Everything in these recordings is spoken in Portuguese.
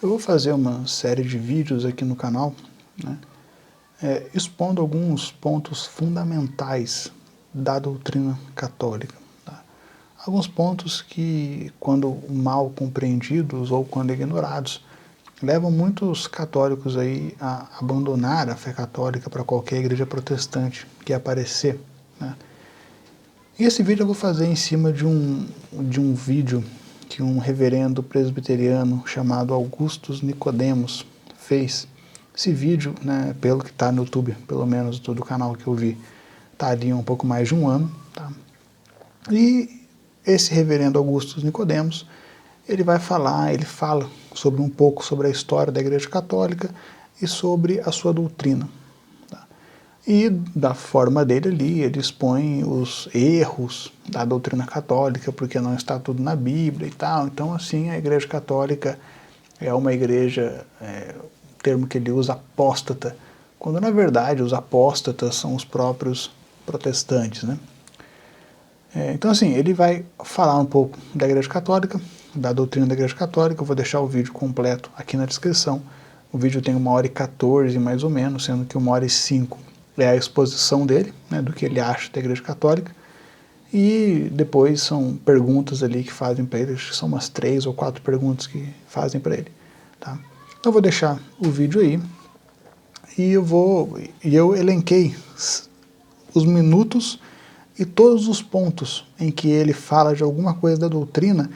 Eu vou fazer uma série de vídeos aqui no canal, né, expondo alguns pontos fundamentais da doutrina católica. Tá? Alguns pontos que, quando mal compreendidos ou quando ignorados, levam muitos católicos aí a abandonar a fé católica para qualquer igreja protestante que aparecer. Né? E esse vídeo eu vou fazer em cima de um vídeo que um reverendo presbiteriano chamado Augustus Nicodemos fez. Esse vídeo, né, pelo que está no YouTube, pelo menos do canal que eu vi, está ali há um pouco mais de um ano. Tá? E esse reverendo Augustus Nicodemos, ele fala sobre um pouco sobre a história da Igreja Católica e sobre a sua doutrina. E da forma dele ali, ele expõe os erros da doutrina católica, porque não está tudo na Bíblia e tal. Então, assim, a Igreja Católica é uma igreja, o termo que ele usa, apóstata, quando na verdade os apóstatas são os próprios protestantes, né? Então, assim, ele vai falar um pouco da Igreja Católica, da doutrina da Igreja Católica. Eu vou deixar o vídeo completo aqui na descrição. O vídeo tem 1h14 mais ou menos, sendo que 1h05 é a exposição dele, né, do que ele acha da Igreja Católica, e depois são perguntas ali que fazem para ele, acho que são umas 3 ou 4 perguntas que fazem para ele. Tá? Então eu vou deixar o vídeo aí, e eu elenquei os minutos e todos os pontos em que ele fala de alguma coisa da doutrina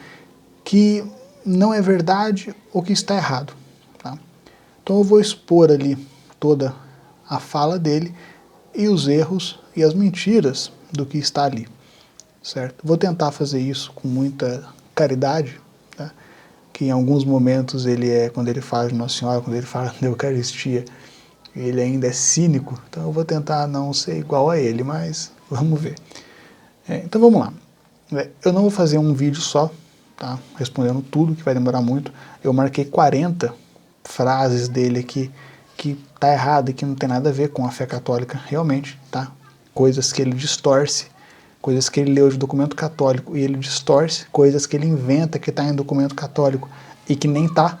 que não é verdade ou que está errado. Tá? Então eu vou expor ali toda a fala dele e os erros e as mentiras do que está ali, certo? Vou tentar fazer isso com muita caridade, tá? Que em alguns momentos quando ele fala de Nossa Senhora, quando ele fala da Eucaristia, ele ainda é cínico, então eu vou tentar não ser igual a ele, mas vamos ver. Então vamos lá. Eu não vou fazer um vídeo só, tá? Respondendo tudo, que vai demorar muito. Eu marquei 40 frases dele aqui que tá errado e que não tem nada a ver com a fé católica, realmente, tá? Coisas que ele distorce, coisas que ele leu de documento católico e ele distorce, coisas que ele inventa que está em documento católico e que nem tá,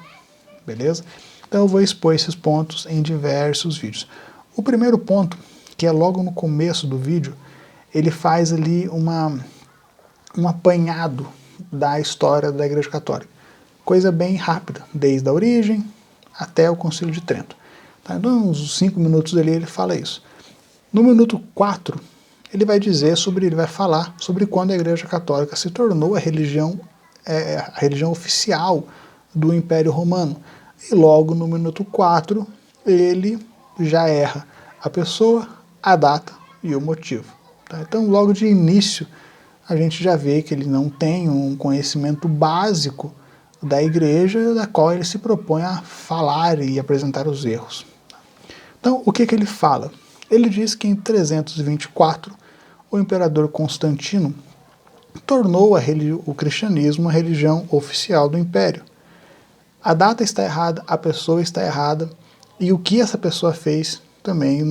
beleza? Então eu vou expor esses pontos em diversos vídeos. O primeiro ponto, que é logo no começo do vídeo, ele faz ali um apanhado da história da Igreja Católica. Coisa bem rápida, desde a origem até o Concílio de Trento. Tá? Então, uns 5 minutos ali ele fala isso. No minuto 4, ele vai falar sobre quando a Igreja Católica se tornou a religião oficial do Império Romano. E logo no minuto 4, ele já erra a pessoa, a data e o motivo. Tá? Então, logo de início, a gente já vê que ele não tem um conhecimento básico da igreja, da qual ele se propõe a falar e apresentar os erros. Então, o que ele fala? Ele diz que em 324, o imperador Constantino tornou o cristianismo a religião oficial do império. A data está errada, a pessoa está errada, e o que essa pessoa fez também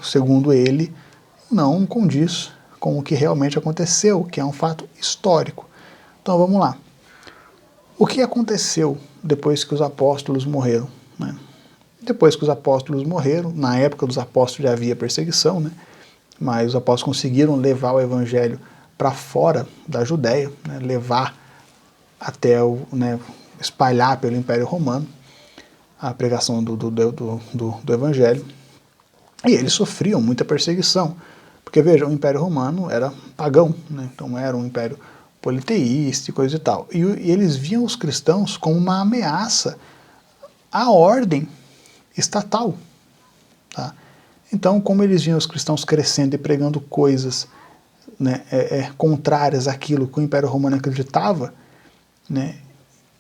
segundo ele, não condiz com o que realmente aconteceu, que é um fato histórico. Então vamos lá. O que aconteceu depois que os apóstolos morreram? Né? Depois que os apóstolos morreram, na época dos apóstolos já havia perseguição, né? Mas os apóstolos conseguiram levar o evangelho para fora da Judéia, né? Levar até espalhar pelo Império Romano a pregação do evangelho. E eles sofriam muita perseguição, porque veja, o Império Romano era pagão, né? Então era um império politeísta e coisa e tal. E eles viam os cristãos como uma ameaça à ordem estatal. Tá? Então, como eles viam os cristãos crescendo e pregando coisas, né, contrárias àquilo que o Império Romano acreditava, né,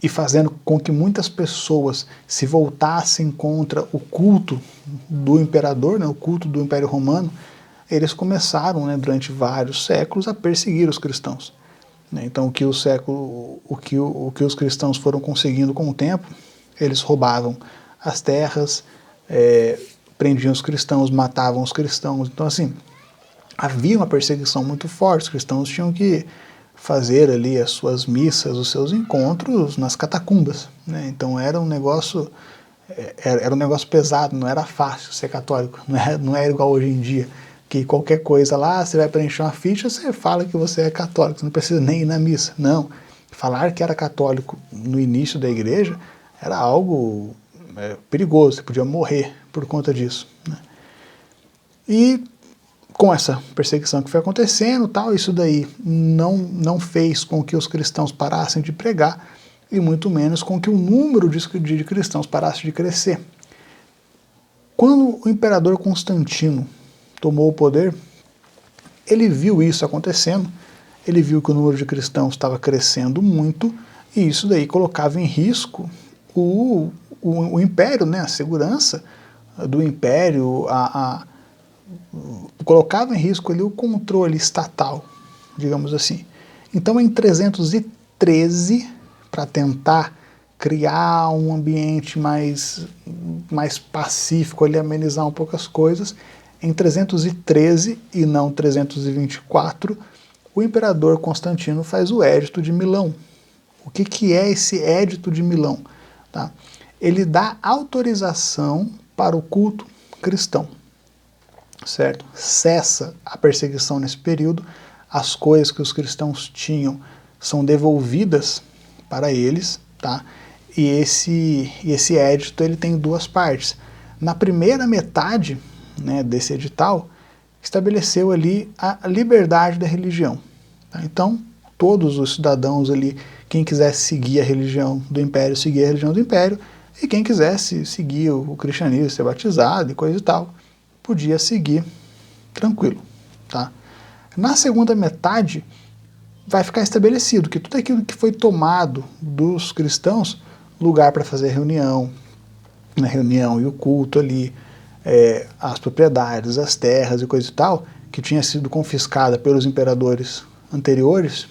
e fazendo com que muitas pessoas se voltassem contra o culto do imperador, né, o culto do Império Romano, eles começaram, né, durante vários séculos a perseguir os cristãos. Então, o que os cristãos foram conseguindo com o tempo, eles roubavam as terras, prendiam os cristãos, matavam os cristãos. Então, assim, havia uma perseguição muito forte. Os cristãos tinham que fazer ali as suas missas, os seus encontros nas catacumbas, né? Então era um negócio pesado, não era fácil ser católico, não é igual hoje em dia, que qualquer coisa lá, você vai preencher uma ficha, você fala que você é católico, você não precisa nem ir na missa. Não, falar que era católico no início da igreja era algo perigoso, você podia morrer por conta disso, né? E com essa perseguição que foi acontecendo, tal, isso daí não fez com que os cristãos parassem de pregar, e muito menos com que o número de cristãos parasse de crescer. Quando o imperador Constantino tomou o poder, ele viu isso acontecendo, ele viu que o número de cristãos estava crescendo muito, e isso daí colocava em risco o império, né, a segurança do império, colocava em risco ali o controle estatal, digamos assim. Então, em 313, para tentar criar um ambiente mais pacífico, ali, amenizar um pouco as coisas, em 313 e não 324, o imperador Constantino faz o Édito de Milão. O que é esse Édito de Milão? Tá? Ele dá autorização para o culto cristão, certo? Cessa a perseguição nesse período, as coisas que os cristãos tinham são devolvidas para eles, tá? E esse édito ele tem duas partes. Na primeira metade, né, desse edital, estabeleceu ali a liberdade da religião, tá? Então, todos os cidadãos ali, quem quisesse seguir a religião do império, seguia a religião do império, e quem quisesse seguir o cristianismo, ser batizado e coisa e tal, podia seguir tranquilo, tá? Na segunda metade, vai ficar estabelecido que tudo aquilo que foi tomado dos cristãos, lugar para fazer reunião, na reunião e o culto ali, as propriedades, as terras e coisa e tal, que tinha sido confiscada pelos imperadores anteriores,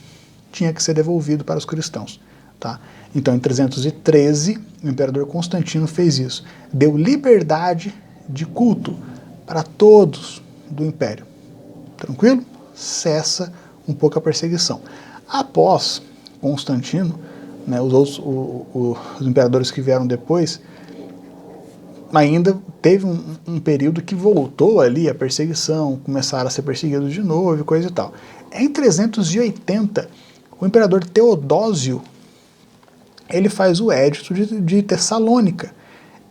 tinha que ser devolvido para os cristãos, tá? Então, em 313, o imperador Constantino fez isso. Deu liberdade de culto para todos do império. Tranquilo? Cessa um pouco a perseguição. Após Constantino, né, os imperadores que vieram depois, ainda teve um período que voltou ali a perseguição, começaram a ser perseguidos de novo e coisa e tal. Em 380, o imperador Teodósio, ele faz o Édito de Tessalônica.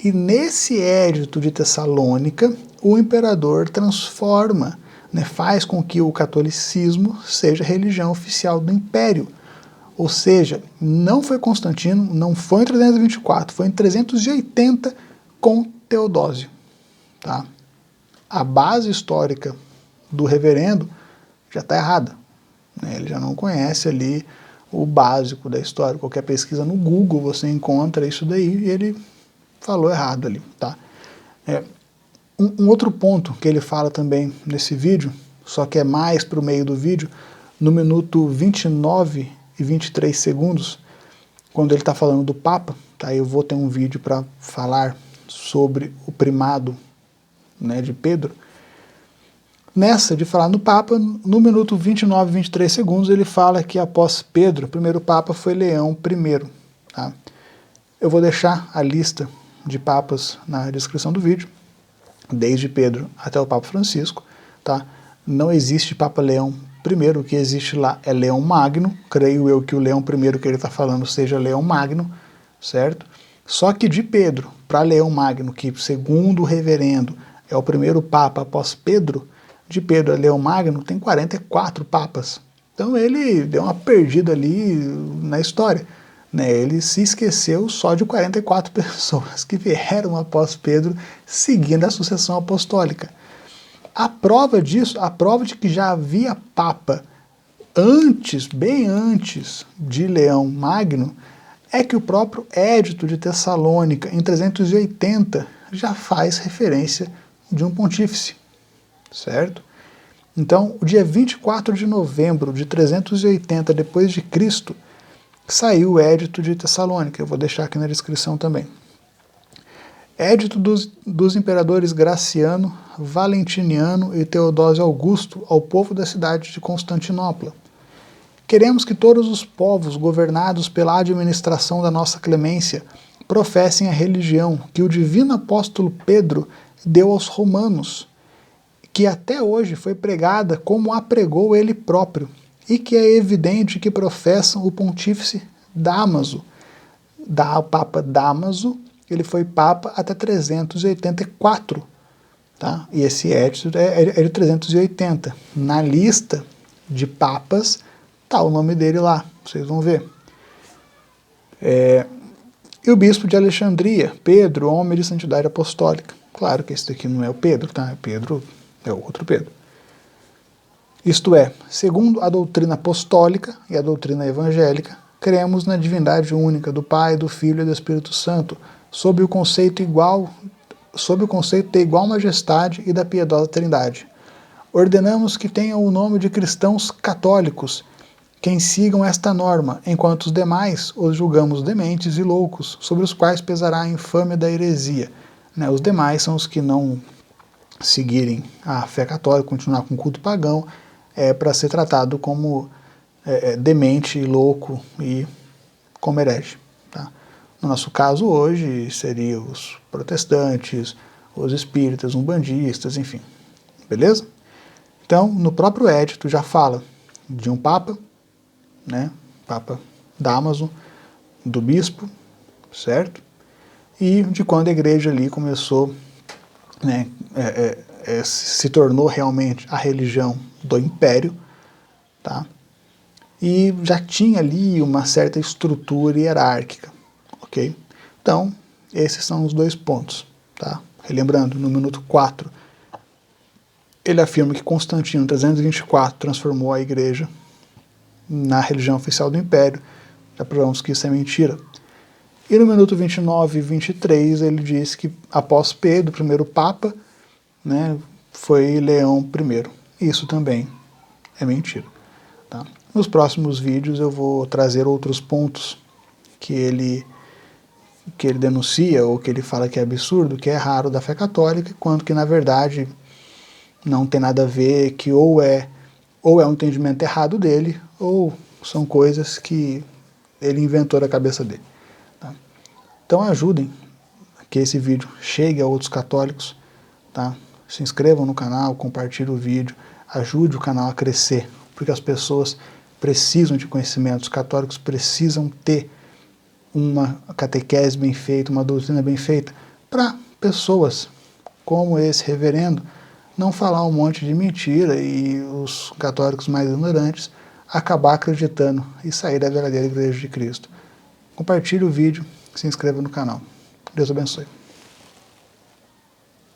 E nesse Édito de Tessalônica, o imperador transforma, né, faz com que o catolicismo seja a religião oficial do império. Ou seja, não foi Constantino, não foi em 324, foi em 380 com Teodósio. Tá? A base histórica do reverendo já está errada, né? Ele já não conhece ali o básico da história. Qualquer pesquisa no Google você encontra isso daí e ele falou errado ali. Tá? Um outro ponto que ele fala também nesse vídeo, só que é mais para o meio do vídeo, no minuto 29 e 23 segundos, quando ele está falando do Papa, tá? Eu vou ter um vídeo para falar sobre o primado, né, de Pedro. Nessa de falar no Papa, no minuto 29 e 23 segundos, ele fala que após Pedro, o primeiro Papa foi Leão I. Tá? Eu vou deixar a lista de papas na descrição do vídeo, desde Pedro até o Papa Francisco. Tá? Não existe Papa Leão I, o que existe lá é Leão Magno, creio eu que o Leão I que ele está falando seja Leão Magno, certo? Só que de Pedro para Leão Magno, que segundo o reverendo é o primeiro Papa após Pedro, de Pedro a Leão Magno tem 44 papas. Então ele deu uma perdida ali na história, né? Ele se esqueceu só de 44 pessoas que vieram após Pedro seguindo a sucessão apostólica. A prova disso, a prova de que já havia Papa antes, bem antes de Leão Magno, é que o próprio Édito de Tessalônica, em 380, já faz referência de um pontífice, certo? Então, o dia 24 de novembro de 380 depois de Cristo, saiu o Édito de Tessalônica, eu vou deixar aqui na descrição também. Édito dos imperadores Graciano, Valentiniano e Teodósio Augusto ao povo da cidade de Constantinopla. Queremos que todos os povos governados pela administração da nossa clemência professem a religião que o divino apóstolo Pedro deu aos romanos, que até hoje foi pregada como a pregou ele próprio, e que é evidente que professam o pontífice Dámaso, o Papa Dámaso. Ele foi Papa até 384, tá? E esse edito é de 380. Na lista de papas está o nome dele lá, vocês vão ver. E o bispo de Alexandria, Pedro, homem de santidade apostólica. Claro que esse daqui não é o Pedro, tá? Pedro é o outro Pedro. Isto é, segundo a doutrina apostólica e a doutrina evangélica, cremos na divindade única do Pai, do Filho e do Espírito Santo, sob o conceito de igual majestade e da piedosa Trindade. Ordenamos que tenham o nome de cristãos católicos, quem sigam esta norma, enquanto os demais os julgamos dementes e loucos, sobre os quais pesará a infâmia da heresia. Né, os demais são os que não seguirem a fé católica, continuar com o culto pagão, para ser tratado como demente, louco e como herege. Tá? No nosso caso hoje, seriam os protestantes, os espíritas, umbandistas, enfim. Beleza? Então, no próprio edito já fala de um papa, né? Papa Dámaso, do bispo, certo? E de quando a igreja ali começou, né, se tornou realmente a religião do império, tá? E já tinha ali uma certa estrutura hierárquica, ok? Então, esses são os dois pontos, tá? Relembrando, no minuto 4, ele afirma que Constantino, 324, transformou a igreja na religião oficial do império. Já provamos que isso é mentira. E no minuto 29 e 23, ele diz que após Pedro, o primeiro papa, né, foi Leão I. Isso também é mentira. Tá? Nos próximos vídeos eu vou trazer outros pontos que ele denuncia ou que ele fala que é absurdo, que é raro da fé católica, quanto que na verdade não tem nada a ver, que ou é um entendimento errado dele, ou são coisas que ele inventou da cabeça dele. Tá? Então ajudem que esse vídeo chegue a outros católicos, tá? Se inscrevam no canal, compartilhem o vídeo, ajude o canal a crescer, porque as pessoas precisam de conhecimento, os católicos precisam ter uma catequese bem feita, uma doutrina bem feita, para pessoas como esse reverendo não falar um monte de mentira e os católicos mais ignorantes acabar acreditando e sair da verdadeira Igreja de Cristo. Compartilhe o vídeo, se inscreva no canal. Deus abençoe.